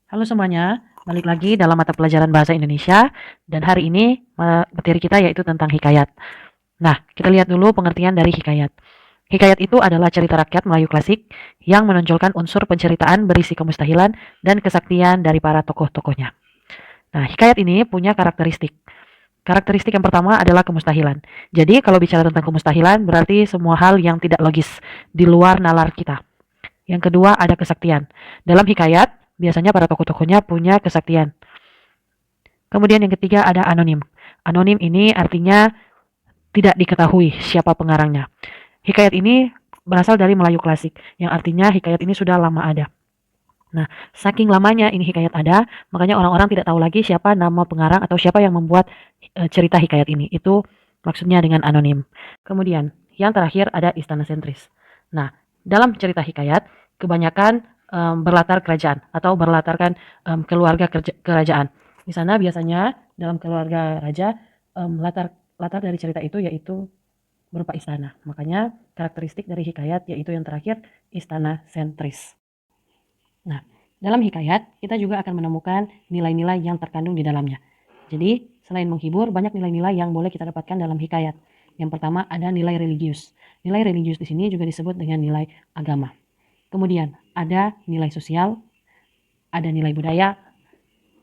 Halo semuanya, balik lagi dalam mata pelajaran Bahasa Indonesia dan hari ini materi kita yaitu tentang hikayat. Nah, kita lihat dulu pengertian dari hikayat. Hikayat itu adalah cerita rakyat Melayu klasik yang menonjolkan unsur penceritaan berisi kemustahilan dan kesaktian dari para tokoh-tokohnya. Nah, hikayat ini punya karakteristik. Karakteristik yang pertama adalah kemustahilan. Jadi, kalau bicara tentang kemustahilan berarti semua hal yang tidak logis di luar nalar kita. Yang kedua ada kesaktian. Dalam hikayat, biasanya para tokoh-tokohnya punya kesaktian. Kemudian yang ketiga ada anonim. Anonim ini artinya tidak diketahui siapa pengarangnya. Hikayat ini berasal dari Melayu klasik, yang artinya hikayat ini sudah lama ada. Nah, saking lamanya ini hikayat ada, makanya orang-orang tidak tahu lagi siapa nama pengarang atau siapa yang membuat cerita hikayat ini. Itu maksudnya dengan anonim. Kemudian, yang terakhir ada istana sentris. Nah, dalam cerita hikayat, kebanyakan berlatar kerajaan atau berlatarkan keluarga kerajaan. Di sana biasanya dalam keluarga raja latar latar dari cerita itu yaitu berupa istana. Makanya karakteristik dari hikayat yaitu yang terakhir istana sentris. Nah, dalam hikayat kita juga akan menemukan nilai-nilai yang terkandung di dalamnya. Jadi, selain menghibur, banyak nilai-nilai yang boleh kita dapatkan dalam hikayat. Yang pertama ada nilai religius. Nilai religius di sini juga disebut dengan nilai agama. Kemudian ada nilai sosial, ada nilai budaya,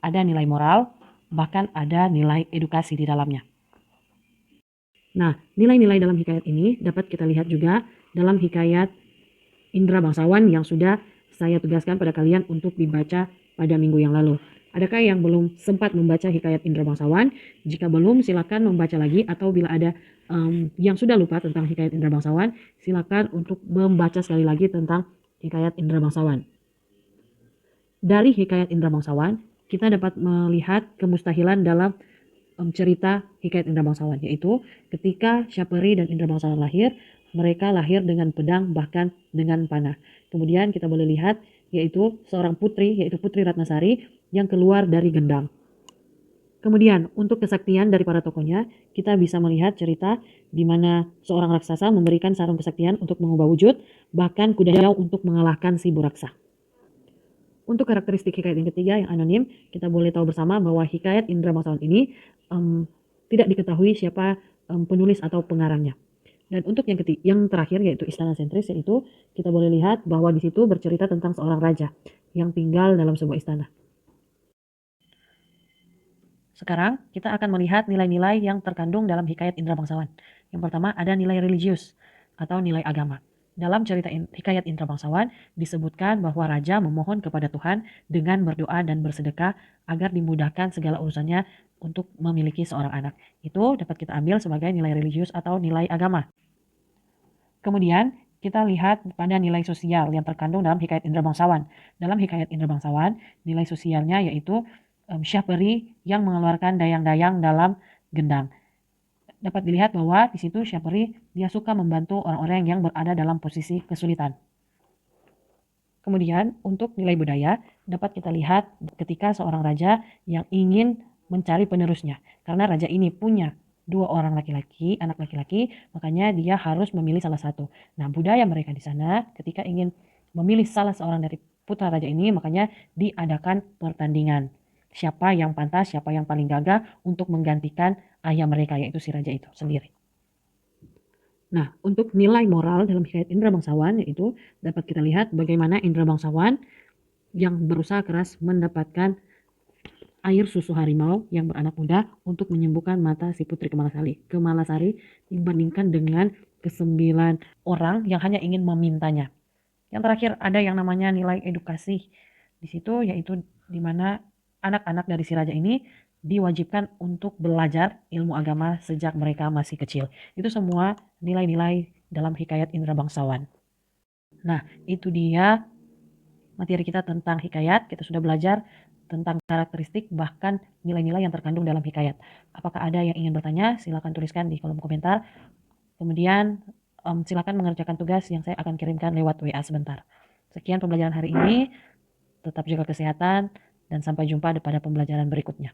ada nilai moral, bahkan ada nilai edukasi di dalamnya. Nah, nilai-nilai dalam hikayat ini dapat kita lihat juga dalam hikayat Indra Bangsawan yang sudah saya tugaskan pada kalian untuk dibaca pada minggu yang lalu. Adakah yang belum sempat membaca hikayat Indra Bangsawan? Jika belum, silakan membaca lagi, atau bila ada yang sudah lupa tentang hikayat Indra Bangsawan, silakan untuk membaca sekali lagi tentang hikayat Indra Bangsawan. Dari hikayat Indra Bangsawan, kita dapat melihat kemustahilan dalam cerita hikayat Indra Bangsawan, yaitu ketika Syaperi dan Indra Bangsawan lahir, mereka lahir dengan pedang bahkan dengan panah. Kemudian kita boleh lihat yaitu seorang putri, yaitu Putri Ratnasari yang keluar dari gendang. Kemudian untuk kesaktian dari para tokohnya, kita bisa melihat cerita di mana seorang raksasa memberikan sarung kesaktian untuk mengubah wujud, bahkan kuda hijau untuk mengalahkan si Buraksa. Untuk karakteristik hikayat yang ketiga yang anonim, kita boleh tahu bersama bahwa hikayat Indra Bangsawan ini tidak diketahui siapa penulis atau pengarangnya. Dan untuk yang terakhir yaitu istana sentris, yaitu kita boleh lihat bahwa di situ bercerita tentang seorang raja yang tinggal dalam sebuah istana. Sekarang kita akan melihat nilai-nilai yang terkandung dalam hikayat Indra Bangsawan. Yang pertama ada nilai religius atau nilai agama. Dalam cerita hikayat Indra Bangsawan disebutkan bahwa raja memohon kepada Tuhan dengan berdoa dan bersedekah agar dimudahkan segala urusannya untuk memiliki seorang anak. Itu dapat kita ambil sebagai nilai religius atau nilai agama. Kemudian kita lihat pada nilai sosial yang terkandung dalam hikayat Indra Bangsawan. Dalam hikayat Indra Bangsawan, nilai sosialnya yaitu Syahperi yang mengeluarkan dayang-dayang dalam gendang. Dapat dilihat bahwa di situ Syahperi dia suka membantu orang-orang yang berada dalam posisi kesulitan. Kemudian untuk nilai budaya dapat kita lihat ketika seorang raja yang ingin mencari penerusnya. Karena raja ini punya dua orang laki-laki, anak laki-laki, makanya dia harus memilih salah satu. Nah, budaya mereka di sana ketika ingin memilih salah seorang dari putra raja ini, makanya diadakan pertandingan. Siapa yang pantas, siapa yang paling gagah untuk menggantikan ayah mereka, yaitu si raja itu sendiri. Nah, untuk nilai moral dalam hikayat Indra Bangsawan yaitu dapat kita lihat bagaimana Indra Bangsawan yang berusaha keras mendapatkan air susu harimau yang beranak muda untuk menyembuhkan mata si Putri Kemalasari dibandingkan dengan ke-9 orang yang hanya ingin memintanya. Yang terakhir ada yang namanya nilai edukasi. Di situ yaitu di mana anak-anak dari si raja ini diwajibkan untuk belajar ilmu agama sejak mereka masih kecil. Itu semua nilai-nilai dalam hikayat Indra Bangsawan. Nah, itu dia materi kita tentang hikayat. Kita sudah belajar tentang karakteristik bahkan nilai-nilai yang terkandung dalam hikayat. Apakah ada yang ingin bertanya? Silakan tuliskan di kolom komentar. Kemudian silakan mengerjakan tugas yang saya akan kirimkan lewat WA sebentar. Sekian pembelajaran hari ini. Tetap jaga kesehatan dan sampai jumpa pada pembelajaran berikutnya.